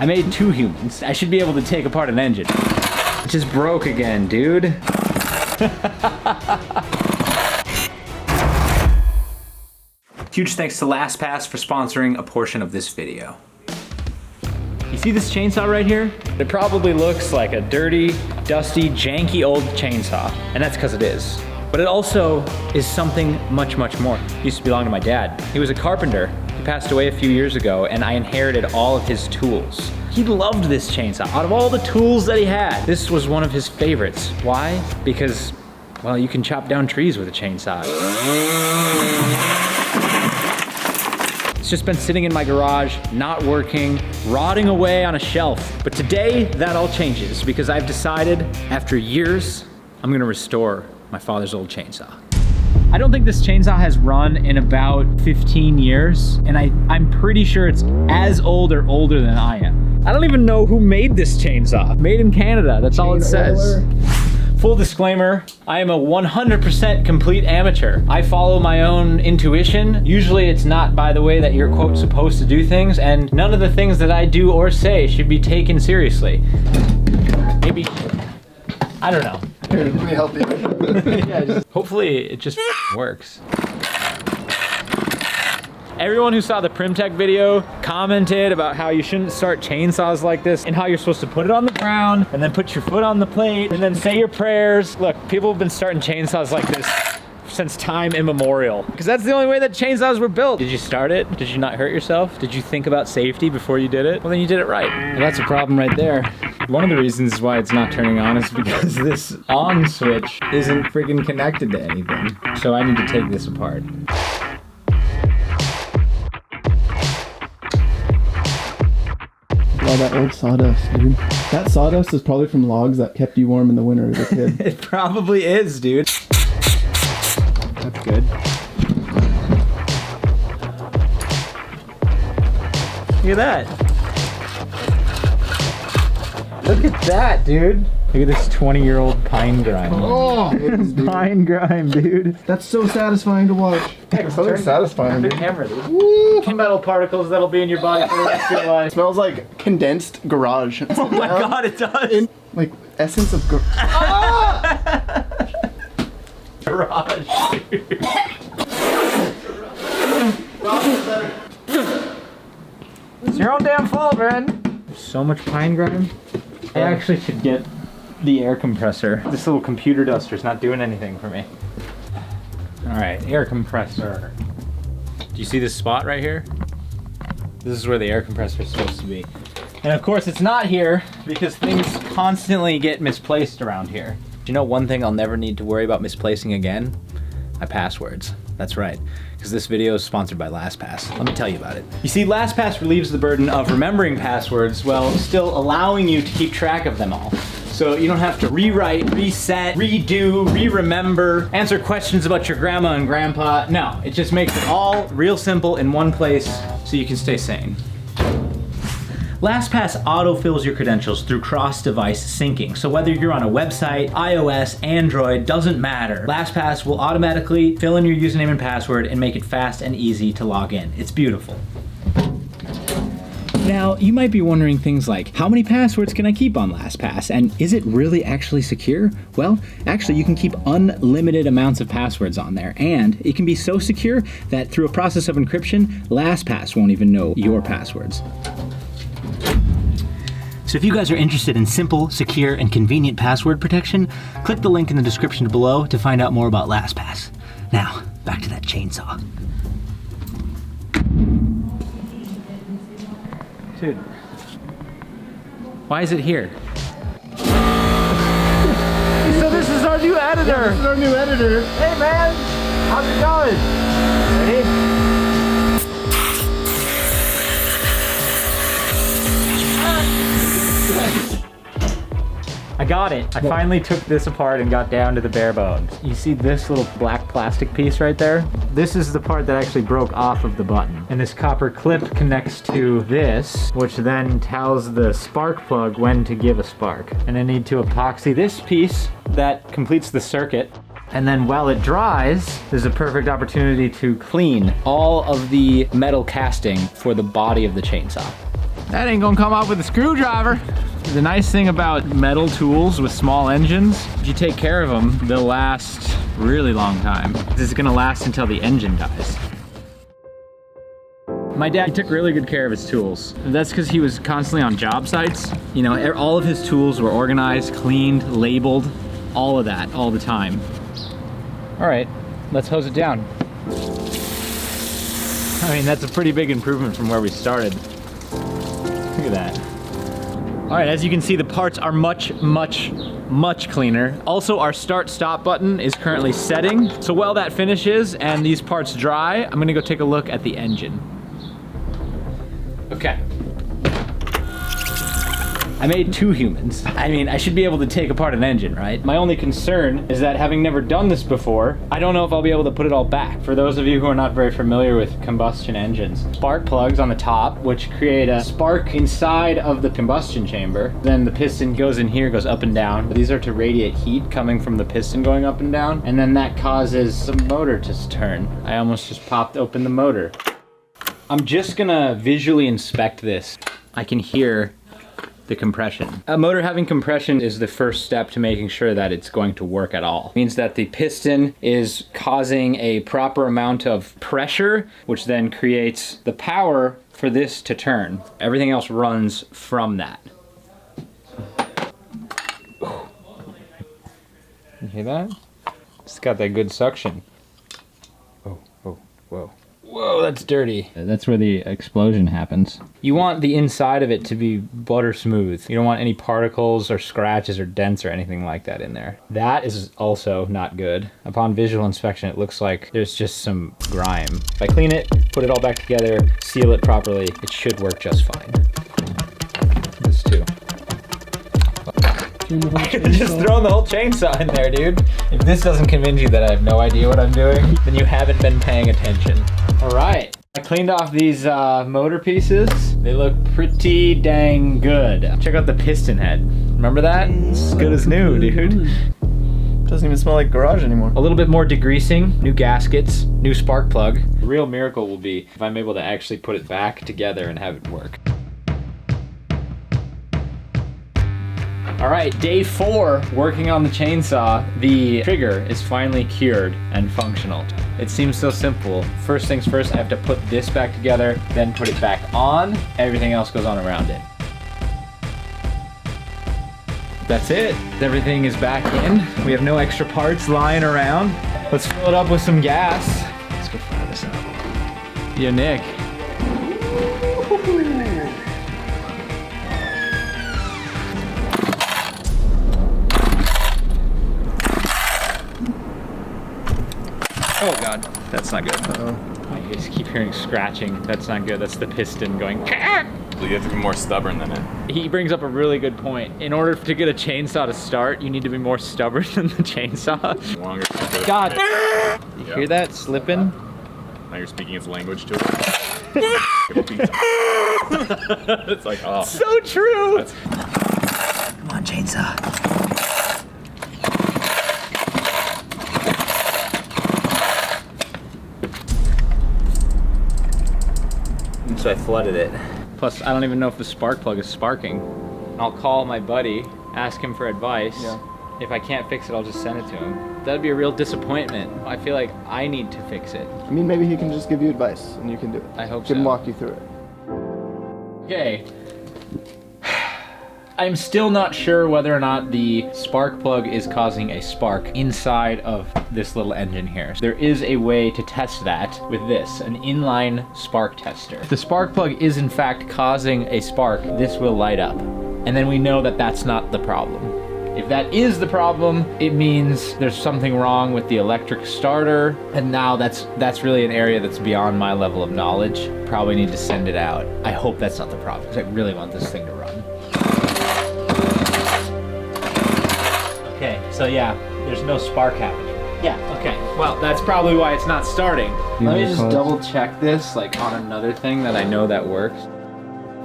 I made 2 humans. I should be able to take apart an engine. It just broke again, dude. Huge thanks to LastPass for sponsoring a portion of this video. You see this chainsaw right here? It probably looks like a dirty, dusty, janky old chainsaw, and that's because it is. But it also is something much, much more. It used to belong to my dad. He was a carpenter. He passed away a few years ago, and I inherited all of his tools. He loved this chainsaw. Out of all the tools that he had, this was one of his favorites. Why? Because, well, you can chop down trees with a chainsaw. It's just been sitting in my garage, not working, rotting away on a shelf. But today, that all changes because I've decided, after years, I'm gonna restore my father's old chainsaw. I don't think this chainsaw has run in about 15 years, and I'm pretty sure it's as old or older than I am. I don't even know who made this chainsaw. Made in Canada, that's all it says. Full disclaimer, I am a 100% complete amateur. I follow my own intuition. Usually it's not by the way that you're, quote, supposed to do things, and none of the things that I do or say should be taken seriously. Maybe, I don't know. Here, let me help you. Yeah, hopefully it just works. Everyone who saw the Primtech video commented about how you shouldn't start chainsaws like this and how you're supposed to put it on the ground and then put your foot on the plate and then say your prayers. Look, people have been starting chainsaws like this since time immemorial because that's the only way that chainsaws were built. Did you start it? Did you not hurt yourself? Did you think about safety before you did it? Well, then you did it right. Well, that's a problem right there. One of the reasons why it's not turning on is because this on switch isn't freaking connected to anything. So I need to take this apart. All that old sawdust, dude. That sawdust is probably from logs that kept you warm in the winter as a kid. It probably is, dude. That's good. Look at that. Look at that, dude. Look at this 20-year-old pine grime. Oh, pine grime, dude. That's so satisfying to watch. It's so satisfying, dude. Camera, dude. Metal particles that'll be in your body for the rest of your life. It smells like condensed garage. Oh my god, it does. Like essence of garage. Garage, dude. It's your own damn fault, man. There's so much pine grime. I actually should get the air compressor. This little computer duster's not doing anything for me. All right, air compressor. Do you see this spot right here? This is where the air compressor is supposed to be. And of course it's not here because things constantly get misplaced around here. Do you know one thing I'll never need to worry about misplacing again? My passwords. That's right, because this video is sponsored by LastPass. Let me tell you about it. You see, LastPass relieves the burden of remembering passwords while still allowing you to keep track of them all. So you don't have to rewrite, reset, redo, re-remember, answer questions about your grandma and grandpa. No, it just makes it all real simple in one place so you can stay sane. LastPass autofills your credentials through cross-device syncing. So whether you're on a website, iOS, Android, doesn't matter. LastPass will automatically fill in your username and password and make it fast and easy to log in. It's beautiful. Now, you might be wondering things like, how many passwords can I keep on LastPass? And is it really actually secure? Well, actually you can keep unlimited amounts of passwords on there. And it can be so secure that through a process of encryption, LastPass won't even know your passwords. So if you guys are interested in simple, secure, and convenient password protection, click the link in the description below to find out more about LastPass. Now, back to that chainsaw. Dude, why is it here? So this is our new editor! Yeah, this is our new editor. Hey man, how's it going? Ready? I got it. I finally took this apart and got down to the bare bones. You see this little black plastic piece right there? This is the part that actually broke off of the button. And this copper clip connects to this, which then tells the spark plug when to give a spark. And I need to epoxy this piece that completes the circuit. And then while it dries, there's a perfect opportunity to clean all of the metal casting for the body of the chainsaw. That ain't gonna come off with a screwdriver. The nice thing about metal tools with small engines, if you take care of them, they'll last a really long time. This is gonna last until the engine dies. My dad, he took really good care of his tools. That's because he was constantly on job sites. You know, all of his tools were organized, cleaned, labeled, all of that, all the time. All right, let's hose it down. I mean, that's a pretty big improvement from where we started. Look at that. All right, as you can see, the parts are much cleaner. Also, our start-stop button is currently setting. So while that finishes and these parts dry, I'm gonna go take a look at the engine. Okay. I made 2 humans. I mean, I should be able to take apart an engine, right? My only concern is that having never done this before, I don't know if I'll be able to put it all back. For those of you who are not very familiar with combustion engines, spark plugs on the top, which create a spark inside of the combustion chamber. Then the piston goes in here, goes up and down. These are to radiate heat coming from the piston going up and down. And then that causes the motor to turn. I almost just popped open the motor. I'm just gonna visually inspect this. I can hear the compression. A motor having compression is the first step to making sure that it's going to work at all. It means that the piston is causing a proper amount of pressure, which then creates the power for this to turn. Everything else runs from that. You hear that? It's got that good suction. Oh, whoa. Whoa, that's dirty. That's where the explosion happens. You want the inside of it to be butter smooth. You don't want any particles or scratches or dents or anything like that in there. That is also not good. Upon visual inspection, it looks like there's just some grime. If I clean it, put it all back together, seal it properly, it should work just fine. This too. I could have just thrown the whole chainsaw in there, dude. If this doesn't convince you that I have no idea what I'm doing, then you haven't been paying attention. All right, I cleaned off these motor pieces. They look pretty dang good. Check out the piston head. Remember that? It's good as new, dude. Doesn't even smell like garage anymore. A little bit more degreasing, new gaskets, new spark plug. The real miracle will be if I'm able to actually put it back together and have it work. All right, day 4, working on the chainsaw. The trigger is finally cured and functional. It seems so simple. First things first, I have to put this back together, then put it back on. Everything else goes on around it. That's it. Everything is back in. We have no extra parts lying around. Let's fill it up with some gas. Let's go fire this up. Yo, Nick. Oh God, that's not good. Uh-oh. You just keep hearing scratching. That's not good. That's the piston going. So you have to be more stubborn than it. He brings up a really good point. In order to get a chainsaw to start, you need to be more stubborn than the chainsaw. Longer. God, you hear that slipping? Now you're speaking its language to it. It's like, oh. So true. Come on, chainsaw. So I flooded it. Plus, I don't even know if the spark plug is sparking. I'll call my buddy, ask him for advice. Yeah. If I can't fix it, I'll just send it to him. That'd be a real disappointment. I feel like I need to fix it. I mean, maybe he can just give you advice and you can do it. I hope He can so. walk you through it. Okay. I'm still not sure whether or not the spark plug is causing a spark inside of this little engine here. There is a way to test that with this, an inline spark tester. If the spark plug is in fact causing a spark, this will light up. And then we know that that's not the problem. If that is the problem, it means there's something wrong with the electric starter, and now that's really an area that's beyond my level of knowledge. Probably need to send it out. I hope that's not the problem, because I really want this thing to run. Okay, so yeah, there's no spark happening. Yeah, okay. Well, that's probably why it's not starting. Let me just double check this, like on another thing that I know that works.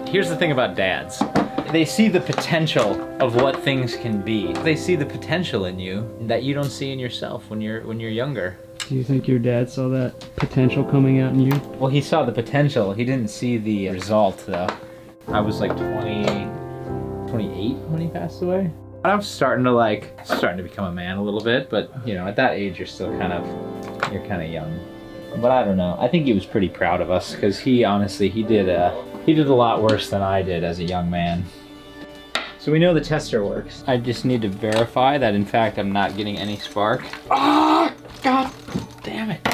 Here's the thing about dads. They see the potential of what things can be. They see the potential in you that you don't see in yourself when you're younger. Do you think your dad saw that potential coming out in you? Well, he saw the potential. He didn't see the result, though. I was like 28 when he passed away. I was starting to become a man a little bit, but you know, at that age you're still kind of young. But I don't know. I think he was pretty proud of us because he did a lot worse than I did as a young man. So we know the tester works. I just need to verify that in fact I'm not getting any spark. Ah, God damn it.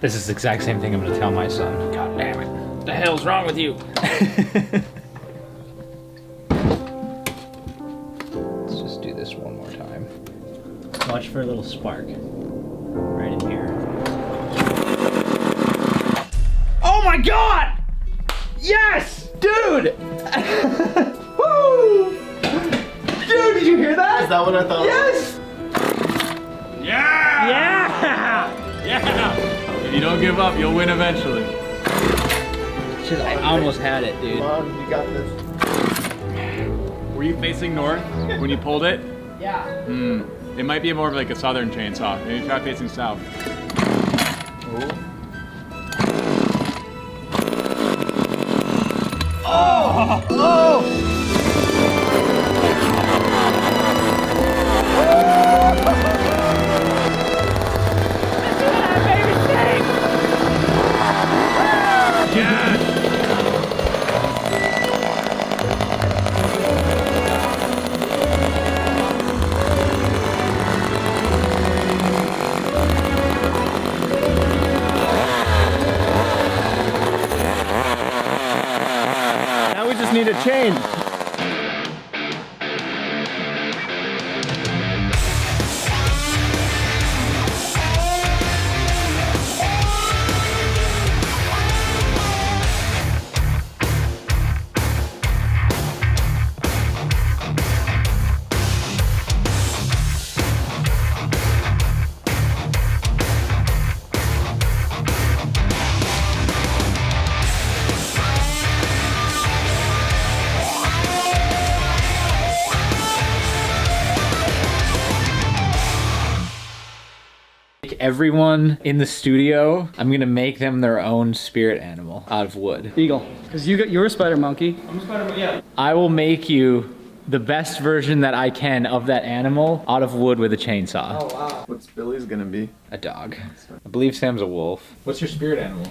This is the exact same thing I'm gonna tell my son. God damn it. What the hell's wrong with you? Let's just do this one more time. Watch for a little spark. Right in here. Oh my God! Yes! Dude! Woo! Dude, did you hear that? Is that what I thought? Yes! Yeah! Yeah! Yeah! If you don't give up, you'll win eventually. Shit, I almost had it, dude. Come on, you got this. Were you facing north when you pulled it? Yeah. It might be more of like a southern chainsaw. Maybe try facing south. Oh! Oh! Now we just need a chain. Everyone in the studio, I'm gonna make them their own spirit animal out of wood. Eagle. Because you're a spider monkey. I'm a spider, yeah. I will make you the best version that I can of that animal out of wood with a chainsaw. Oh wow. What's Billy's gonna be? A dog. I believe Sam's a wolf. What's your spirit animal?